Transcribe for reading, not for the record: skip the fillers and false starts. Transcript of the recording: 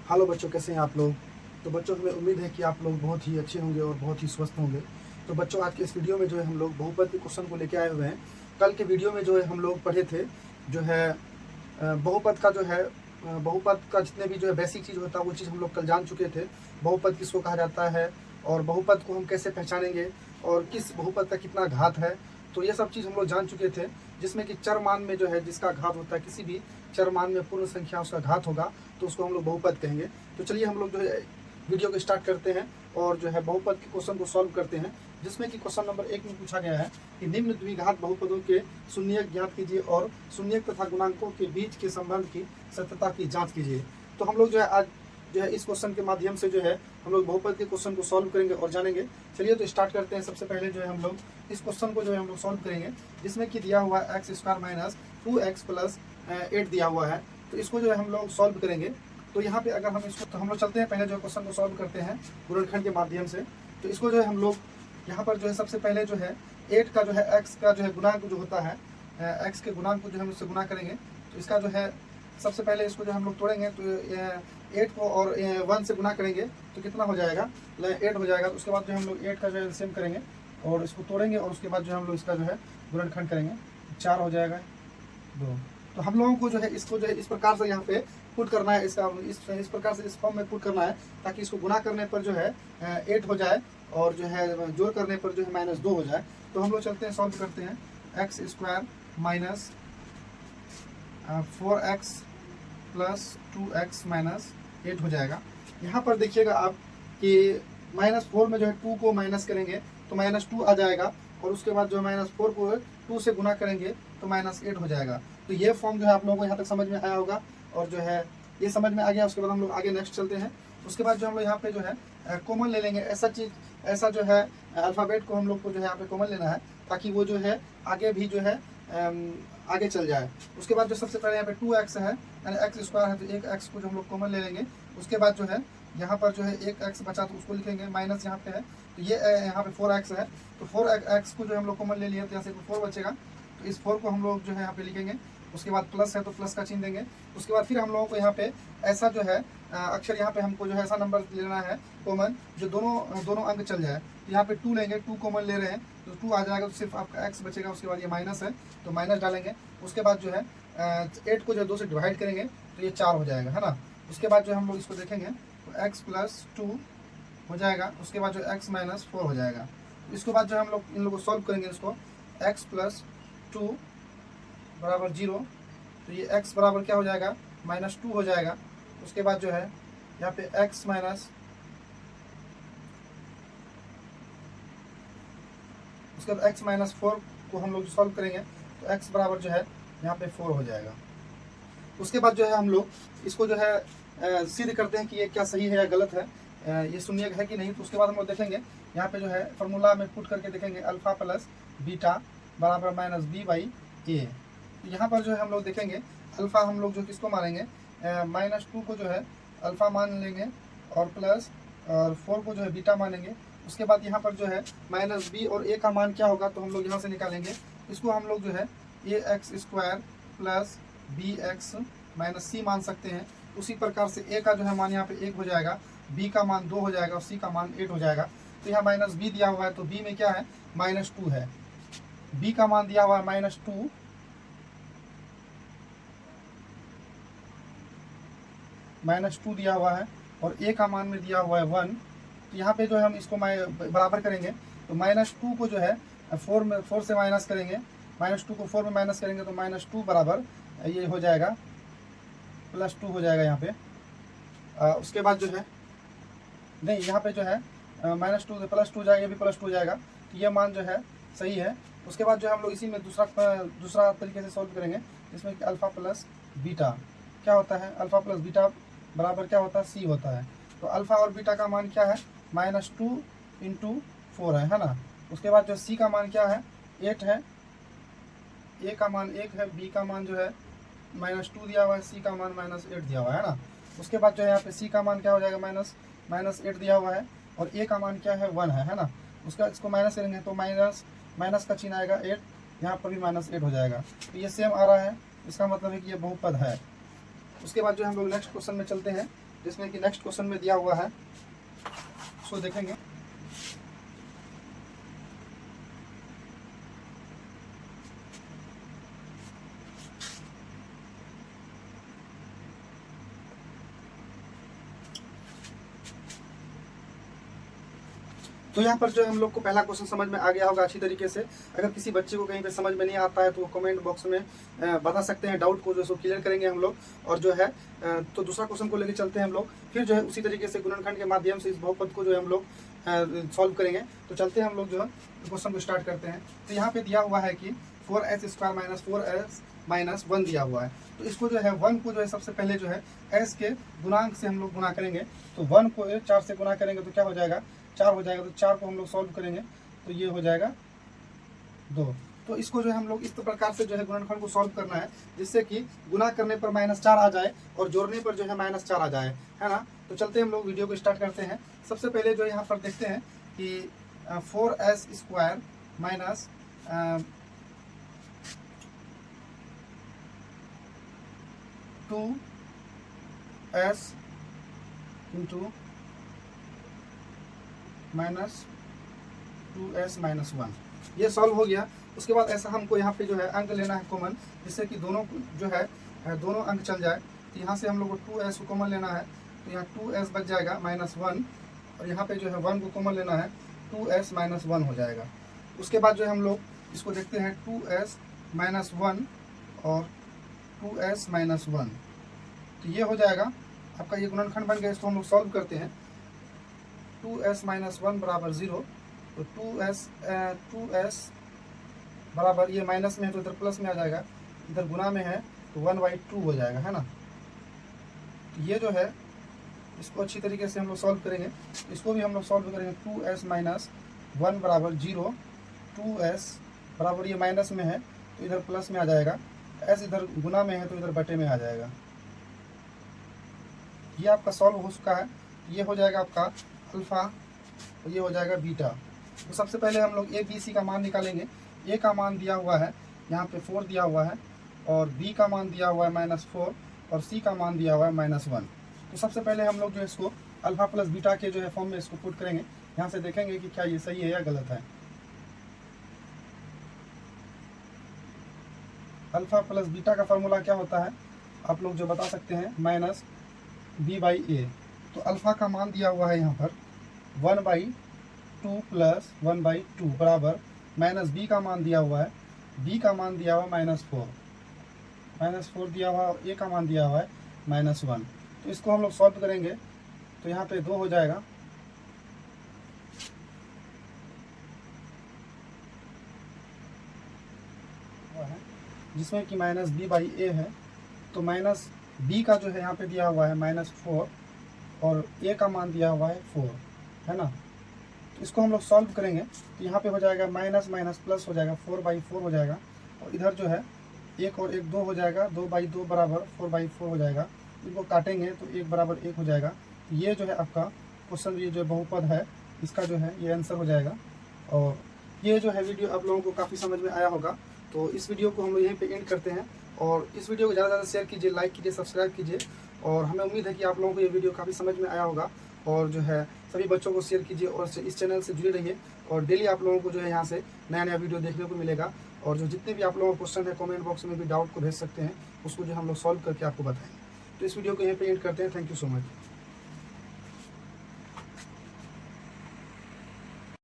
Hello बच्चों, कैसे हैं आप लोग। तो बच्चों, हमें उम्मीद है कि आप लोग बहुत ही अच्छे होंगे और बहुत ही स्वस्थ होंगे। तो बच्चों, आज के इस वीडियो में जो है हम लोग बहुपद के क्वेश्चन को लेके आए हुए हैं। कल के वीडियो में जो है हम लोग पढ़े थे जो है बहुपद का जो है बहुपद का जितने भी जो है बेसिक चीज़ होता है वो चीज़ हम लोग कल जान चुके थे। बहुपद किसको कहा जाता है और बहुपद को हम कैसे पहचानेंगे और किस बहुपद का कितना घात है, तो ये सब चीज़ हम लोग जान चुके थे। जिसमें कि चर मान में जो है जिसका घात होता है, किसी भी चर मान में पूर्ण संख्या उसका घात होगा तो उसको हम लोग बहुपद कहेंगे। तो चलिए हम लोग जो है वीडियो को स्टार्ट करते हैं और जो है बहुपद के क्वेश्चन को सॉल्व करते हैं। जिसमें कि क्वेश्चन नंबर 1 में पूछा गया है कि निम्न द्विघात बहुपदों के शून्यक ज्ञात कीजिए और शून्यक तथा गुणांकों के बीच के संबंध की सत्यता की जांच कीजिए। तो हम लोग जो है आज जो है इस क्वेश्चन के माध्यम से जो है हम लोग बहुपद के क्वेश्चन को सॉल्व करेंगे और जानेंगे। चलिए तो स्टार्ट करते हैं। सबसे पहले जो है हम लोग इस क्वेश्चन को जो है हम लोग सॉल्व करेंगे, जिसमें कि दिया हुआ है x² माइनस 2x प्लस 8 दिया हुआ है। तो इसको जो है हम लोग सॉल्व करेंगे। तो यहाँ पे अगर हम इसको तो हम लोग चलते हैं पहले जो क्वेश्चन को सॉल्व करते हैं गुणनखंड के माध्यम से। तो इसको जो है हम लोग यहाँ पर जो है सबसे पहले जो है 8 का जो है x का जो है गुणांक जो होता है, x के गुणांक को जो हम इससे गुना करेंगे। तो इसका जो है सबसे पहले इसको जो हम लोग तोड़ेंगे तो 8 को और 1 से गुना करेंगे तो कितना हो जाएगा, 8 हो जाएगा। उसके बाद जो हम लोग 8 का जो है एलसीएम करेंगे और इसको तोड़ेंगे और उसके बाद जो हम लोग इसका जो है गुणनखंड करेंगे, 4 हो जाएगा 2। तो हम लोगों को जो है इसको जो है इस प्रकार से यहाँ पे पुट करना है, इसका इस प्रकार से इस फॉर्म में पुट करना है ताकि इसको गुना करने पर जो है 8 हो जाए और जो है जोड़ करने पर जो है -2 हो जाए। तो हम लोग चलते हैं सॉल्व करते हैं। x² minus 4x plus 2x minus 8 हो जाएगा। यहाँ पर देखिएगा आप कि -4 में जो है 2 को माइनस करेंगे तो -2 आ जाएगा और उसके बाद जो है -4 को 2 से गुना करेंगे तो -8 हो जाएगा। तो ये फॉर्म जो है आप लोगों को यहाँ तक समझ में आया होगा और जो है ये समझ में आ गया। उसके बाद हम लोग आगे नेक्स्ट चलते हैं। उसके बाद जो हम लोग यहाँ पे जो है कॉमन ले लेंगे। ऐसा जो है अल्फ़ाबेट को हम लोग को जो है यहाँ पे कॉमन लेना है ताकि वो जो है आगे भी जो है आगे चल जाए। उसके बाद जो सबसे पहले यहाँ पे 2x है यानी x² है तो एक x को जो हम लोग कॉमन ले लेंगे। उसके बाद जो है यहाँ पर जो है एक x बचा तो उसको लिखेंगे, माइनस यहाँ पे है तो ये यहाँ पे 4x है तो 4x को जो हम लोग कॉमन ले लिए तो यहाँ से 4 बचेगा तो इस 4 को हम लोग जो है यहाँ पे लिखेंगे। उसके बाद प्लस है तो प्लस का चिन्ह देंगे। उसके बाद फिर हम लोगों को यहाँ पे ऐसा जो है अक्षर यहाँ पे हमको जो है ऐसा नंबर लेना है कॉमन जो दोनों अंक चल जाए। तो यहाँ पे 2 लेंगे, 2 कॉमन ले रहे हैं तो 2 आ जाएगा तो सिर्फ आपका x बचेगा। उसके बाद ये माइनस है तो माइनस डालेंगे। उसके बाद जो है 8 को जो 2 से डिवाइड करेंगे तो ये 4 हो जाएगा, है ना। उसके बाद जो हम लोग इसको देखेंगे तो x प्लस 2 हो जाएगा। उसके बाद जो x माइनस 4 हो जाएगा। इसके बाद जो हम लोग इन लोगों को सॉल्व करेंगे इसको x प्लस 2 बराबर 0 तो ये x बराबर क्या हो जाएगा, -2 हो जाएगा। उसके बाद जो है यहाँ पे x माइनस उसके बाद x माइनस 4 को हम लोग सॉल्व करेंगे तो x बराबर जो है यहाँ पे 4 हो जाएगा। उसके बाद जो है हम लोग इसको जो है सिद्ध करते हैं कि ये क्या सही है या गलत है, ये शून्यक है कि नहीं। तो उसके बाद हम लोग देखेंगे यहाँ पे जो है फार्मूला में पुट करके देखेंगे अल्फ़ा प्लस बीटा बराबर -b/a। तो यहाँ पर जो है हम लोग देखेंगे अल्फ़ा हम लोग जो किसको मानेंगे, -2 को जो है अल्फ़ा मान लेंगे और प्लस और 4 को जो है बीटा मानेंगे। उसके बाद यहाँ पर जो है -b और a का मान क्या होगा तो हम लोग यहाँ से निकालेंगे। इसको हम लोग जो है ax² plus bx minus c मान सकते हैं। उसी प्रकार से a का जो है मान यहाँ पे 1 हो जाएगा, b का मान 2 हो जाएगा और c का मान 8 हो जाएगा। तो यहाँ -b दिया हुआ है तो b में क्या है, -2 है। b का मान दिया हुआ है -2 -2 दिया हुआ है और a का मान में दिया हुआ है 1। तो यहाँ पे जो है हम इसको बराबर करेंगे तो -2 को जो है 4 से माइनस करेंगे, -2 को 4 में माइनस करेंगे तो -2 बराबर ये हो जाएगा +2 हो जाएगा यहाँ पे। उसके बाद जो है नहीं यहाँ पे जो है -2 से +2 हो जाएगा, ये भी +2 हो जाएगा तो ये मान जो है सही है। उसके बाद जो है हम लोग इसी में दूसरा तरीके से सॉल्व करेंगे जिसमें कि अल्फ़ा प्लस बीटा क्या होता है, अल्फ़ा प्लस बीटा बराबर क्या होता है, c होता है। तो अल्फ़ा और बीटा का मान क्या है, -2 × 4 है ना। उसके बाद जो c का मान क्या है, 8 है, a का मान 1 है, b का मान जो है -2 दिया हुआ है, c का मान -8 दिया हुआ है ना। उसके बाद जो है यहाँ पे c का मान क्या हो जाएगा, -8 दिया हुआ है और a का मान क्या है 1 है ना। उसका इसको माइनस करेंगे तो माइनस का चिन्ह आएगा 8, यहाँ पर भी -8 हो जाएगा। तो ये सेम आ रहा है, इसका मतलब है कि ये बहुपद है। उसके बाद जो हम लोग नेक्स्ट क्वेश्चन में चलते हैं। जिसमें कि नेक्स्ट क्वेश्चन में दिया हुआ है, उसको देखेंगे। तो यहाँ पर जो हम लोग को पहला क्वेश्चन समझ में आ गया होगा अच्छी तरीके से। अगर किसी बच्चे को कहीं पे समझ में नहीं आता है तो वो कमेंट बॉक्स में बता सकते हैं, डाउट को जो सो क्लियर करेंगे हम लोग। और जो है तो दूसरा क्वेश्चन को लेकर चलते हैं हम लोग। फिर जो है उसी तरीके से गुणनखंड के माध्यम से इस बहुपद को जो है हम लोग सॉल्व करेंगे। तो चलते हैं हम लोग जो है क्वेश्चन को स्टार्ट करते हैं। तो यहाँ पे दिया हुआ है कि 4s² माइनस 4s माइनस 1 दिया हुआ है। तो इसको जो है 1 को जो है सबसे पहले जो है s के गुणांक से हम लोग गुणा करेंगे। तो 1 को 4 से गुणा करेंगे तो क्या हो जाएगा, 4 हो जाएगा। तो 4 को हम लोग सॉल्व करेंगे तो ये हो जाएगा 2। तो इसको जो है हम लोग इस प्रकार से जो है गुणनखंड को सॉल्व करना है, जिससे कि गुना करने पर -4 आ जाए और जोड़ने पर जो है -4 आ जाए, है ना। तो चलते हम लोग वीडियो को स्टार्ट करते हैं। सबसे पहले जो यहाँ पर देखते हैं कि 4s² minus 2s into minus 2s minus 1, ये सॉल्व हो गया। उसके बाद ऐसा हमको यहाँ पे जो है अंक लेना है कॉमन, जिससे कि दोनों जो है दोनों अंक चल जाए। तो यहाँ से हम लोग को 2s को कॉमन लेना है, तो यहाँ 2s बच जाएगा -1, और यहाँ पे जो है 1 को कॉमन लेना है, 2s माइनस 1 हो जाएगा। उसके बाद जो है हम लोग इसको देखते हैं 2s माइनस 1 और 2s माइनस 1, तो ये हो जाएगा आपका ये गुणनखंड बन गया। इसको हम लोग सॉल्व करते हैं। 2s माइनस 1 बराबर 0, तो 2s बराबर, ये माइनस में है तो इधर प्लस में आ जाएगा, इधर गुना में है तो 1/2 हो जाएगा, है ना। तो ये जो है इसको अच्छी तरीके से हम लोग सॉल्व करेंगे। इसको भी हम लोग सॉल्व करेंगे। 2s माइनस 1 बराबर 0, 2s बराबर, ये माइनस में है तो इधर प्लस में आ जाएगा, s इधर गुना में है तो इधर बटे में आ जाएगा। ये आपका सॉल्व हो चुका है। ये हो जाएगा आपका अल्फ़ा और ये हो जाएगा बीटा। तो सबसे पहले हम लोग a b c का मान निकालेंगे। a का मान दिया हुआ है यहाँ पे 4 दिया हुआ है, और b का मान दिया हुआ है -4, और c का मान दिया हुआ है -1। तो सबसे पहले हम लोग जो है इसको अल्फ़ा प्लस बीटा के जो है फॉर्म में इसको पुट करेंगे। यहाँ से देखेंगे कि क्या ये सही है या गलत है। अल्फ़ा प्लस बीटा का फार्मूला क्या होता है आप लोग जो बता सकते हैं, -b/a। तो अल्फ़ा का मान दिया हुआ है यहाँ पर 1/2 प्लस 1/2 बराबर -b का मान दिया हुआ है, b का मान दिया हुआ है -4 दिया हुआ, a का मान दिया हुआ है -1। तो इसको हम लोग सॉल्व करेंगे तो यहाँ पे 2 हो जाएगा, जिसमें कि -b/a है। तो -b का जो है यहाँ पे दिया हुआ है -4, और a का मान दिया हुआ है 4, है ना। तो इसको हम लोग सॉल्व करेंगे तो यहाँ पे हो जाएगा माइनस माइनस प्लस हो जाएगा, 4/4 हो जाएगा, और इधर जो है 1 और 1 2 हो जाएगा, 2/2 बराबर 4/4 हो जाएगा। इनको काटेंगे तो 1 बराबर 1 हो जाएगा। ये जो है आपका क्वेश्चन, ये जो बहुपद है इसका जो है ये आंसर हो जाएगा। और ये जो है वीडियो आप लोगों को काफ़ी समझ में आया होगा। तो इस वीडियो को हम लोग यहीं पे एंड करते हैं, और इस वीडियो को ज़्यादा से ज़्यादा शेयर कीजिए, लाइक कीजिए, सब्सक्राइब कीजिए। और हमें उम्मीद है कि आप लोगों को ये वीडियो काफ़ी समझ में आया होगा। और जो है सभी बच्चों को शेयर कीजिए, और इस चैनल से जुड़े रहिए, और डेली आप लोगों को जो है यहाँ से नया नया वीडियो देखने को मिलेगा। और जो जितने भी आप लोगों को क्वेश्चन है कमेंट बॉक्स में भी डाउट को भेज सकते हैं, उसको जो हम लोग सॉल्व करके आपको बताएंगे। तो इस वीडियो को यहीं पे एंड करते हैं। Thank you so much.